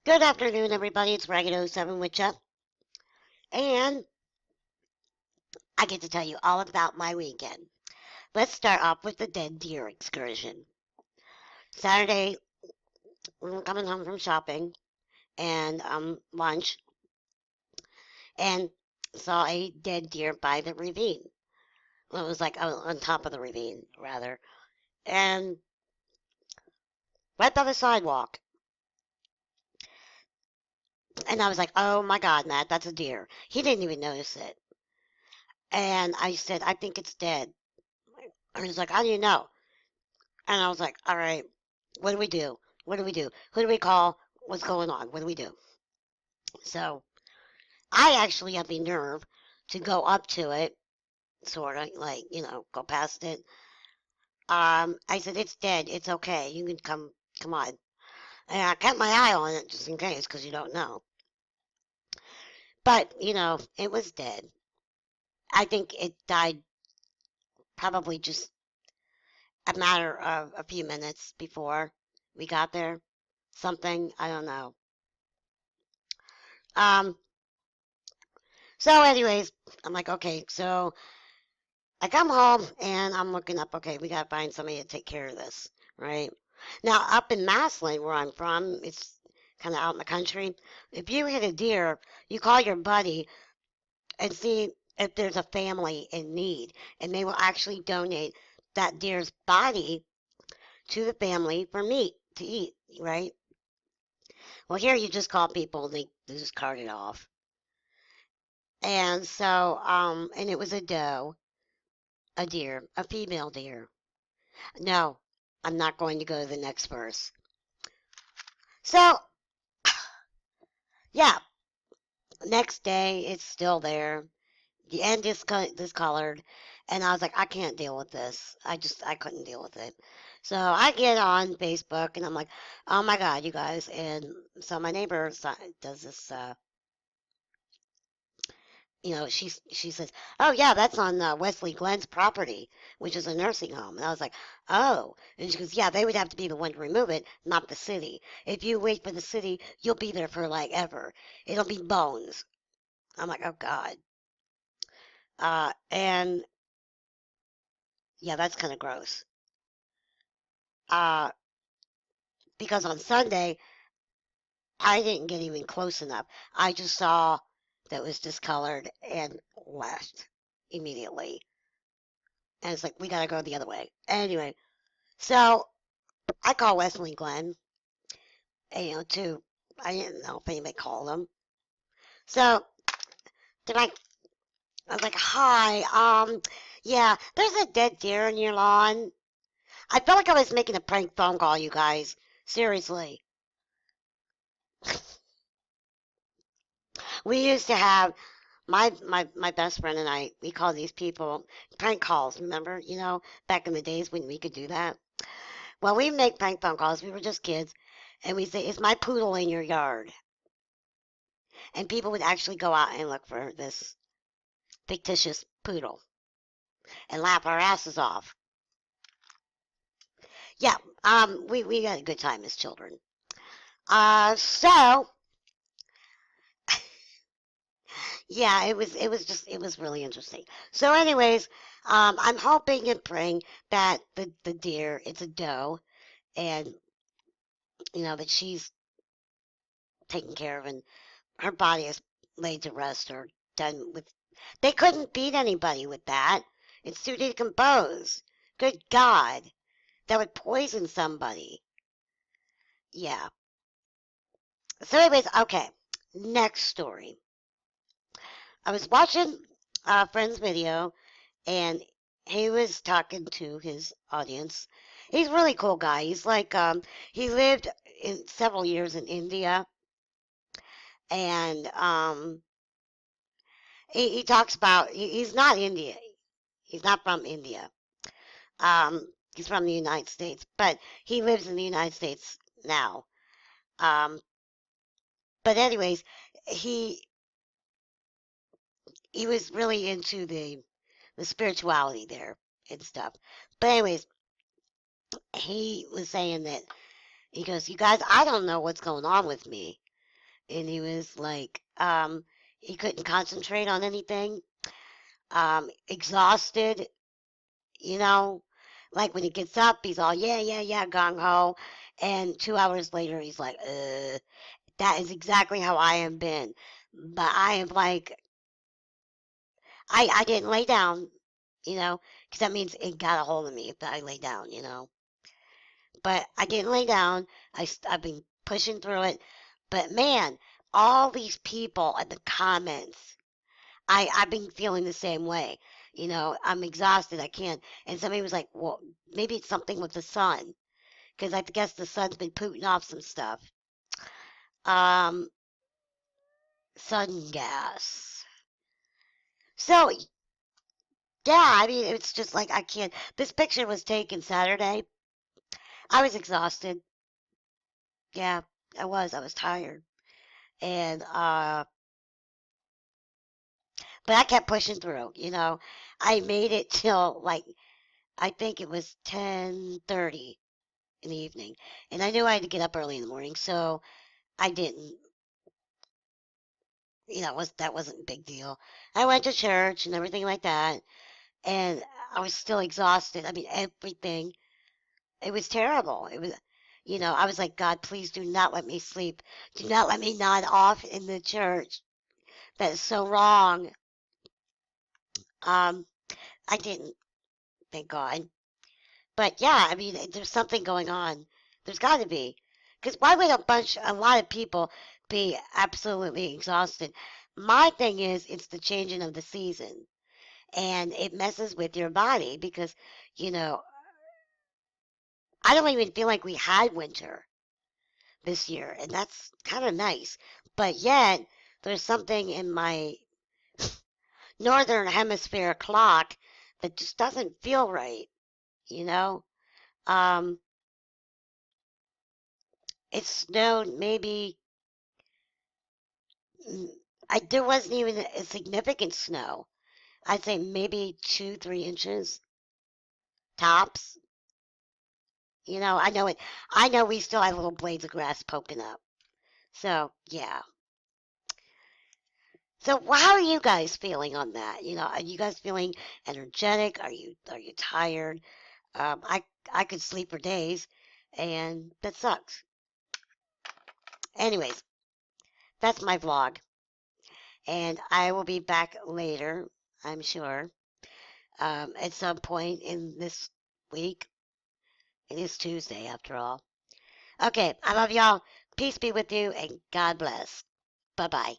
Good afternoon, everybody. It's Ragged07 with you, and I get to tell you all about my weekend. Let's start off with the dead deer excursion. Saturday, we were coming home from shopping and lunch, and saw a dead deer by the ravine. Well, it was like on top of the ravine, rather, and right by the sidewalk. And I was like, "Oh my God, Matt, that's a deer." He didn't even notice it, and I said, "I think it's dead." And he's like, "How do you know?" And I was like, all right, what do we do? What do we do? Who do we call? What's going on? What do we do? So I actually had the nerve to go up to it, sort of like, go past it. I said, it's dead. It's okay. You can come on. And I kept my eye on it just in case, because you don't know. But, it was dead. I think it died probably just a matter of a few minutes before we got there. Something, I don't know. Um, So, anyways, I'm like, okay, so I come home and I'm looking up, okay, we got to find somebody to take care of this, right? Now, up in Massillon, where I'm from, it's kind of out in the country. If you hit a deer, you call your buddy and see if there's a family in need, and they will actually donate that deer's body to the family for meat to eat, right? Well, here you just call people and they just cart it off. And so, and it was a doe. A deer, a female deer. No, I'm not going to go to the next verse. So, yeah, next day it's still there. The end is discolored, and I was like, I can't deal with this. I couldn't deal with it. So I get on Facebook, and I'm like, oh my God, you guys. And so my neighbor does this she says, "Oh yeah, that's on Wesley Glenn's property, which is a nursing home." And I was like, "Oh," and she goes, "Yeah, they would have to be the one to remove it, not the city. If you wait for the city, you'll be there for like ever. It'll be bones." I'm like, "Oh God," and yeah, that's kind of gross. Uh, because on Sunday I didn't get even close enough. I just saw that it was discolored and left immediately, and it's like we gotta go the other way. Anyway, so I call Wesley Glenn, to, I didn't know if anybody called him. So, did I was like, hi, yeah, there's a dead deer in your lawn. I felt like I was making a prank phone call, you guys. Seriously. We used to have, my best friend and I, we call these people prank calls, remember? Back in the days when we could do that. Well, we make prank phone calls. We were just kids. And we say, is my poodle in your yard? And people would actually go out and look for this fictitious poodle and laugh our asses off. Yeah, we had a good time as children. So yeah, it was really interesting. So anyways, I'm hoping and praying that the deer, it's a doe, and that she's taken care of and her body is laid to rest or done with. They couldn't beat anybody with that. It's too decomposed. Good God, that would poison somebody. Yeah. So, anyways, okay. Next story. I was watching a friend's video, and he was talking to his audience. He's a really cool guy. He's like, he lived in several years in India, and he talks about he's not India. He's not from India. He's from the United States, but he lives in the United States now. Um, but anyways, he he was really into the spirituality there and stuff. But anyways, he was saying that he goes, "You guys, I don't know what's going on with me. and he was like, he couldn't concentrate on anything, exhausted, you know, like when he gets up, he's all, yeah, yeah, yeah, gung ho. And 2 hours later, he's like, that is exactly how I have been. But I am like, I didn't lay down, you know, because that means it got a hold of me if I lay down, you know. But I didn't lay down. I've been pushing through it. But man, all these people in the comments, I've been feeling the same way. You know, I'm exhausted. I can't. And somebody was like, well, maybe it's something with the sun, because I guess the sun's been putting off some stuff. Um, sun gas. So yeah, I mean, it's just like I can't. This picture was taken Saturday. I was exhausted. Yeah, I was. I was tired. And but I kept pushing through, you know. I made it till like I think it was 10:30 in the evening. And I knew I had to get up early in the morning, so I didn't, that wasn't a big deal. I went to church and everything like that, and I was still exhausted. I mean, everything. It was terrible. It was, I was like, God, please do not let me sleep. Do not let me nod off in the church. That is so wrong. Um, I didn't, thank God. But yeah, I mean, there's something going on. There's got to be. Because why would a lot of people be absolutely exhausted? My thing is, it's the changing of the season. And it messes with your body because, you know, I don't even feel like we had winter this year. And that's kind of nice. But yet, there's something in my northern hemisphere clock that just doesn't feel right, you know? Um, it snowed maybe mm, there wasn't even a significant snow. I'd say maybe 2, 3 inches tops. I know we still have little blades of grass poking up. So yeah. So how are you guys feeling on that? Are you guys feeling energetic? Are you tired? I could sleep for days, and that sucks. Anyways, that's my vlog, and I will be back later, I'm sure, at some point in this week. It is Tuesday, after all. Okay, I love y'all. Peace be with you, and God bless. Bye bye.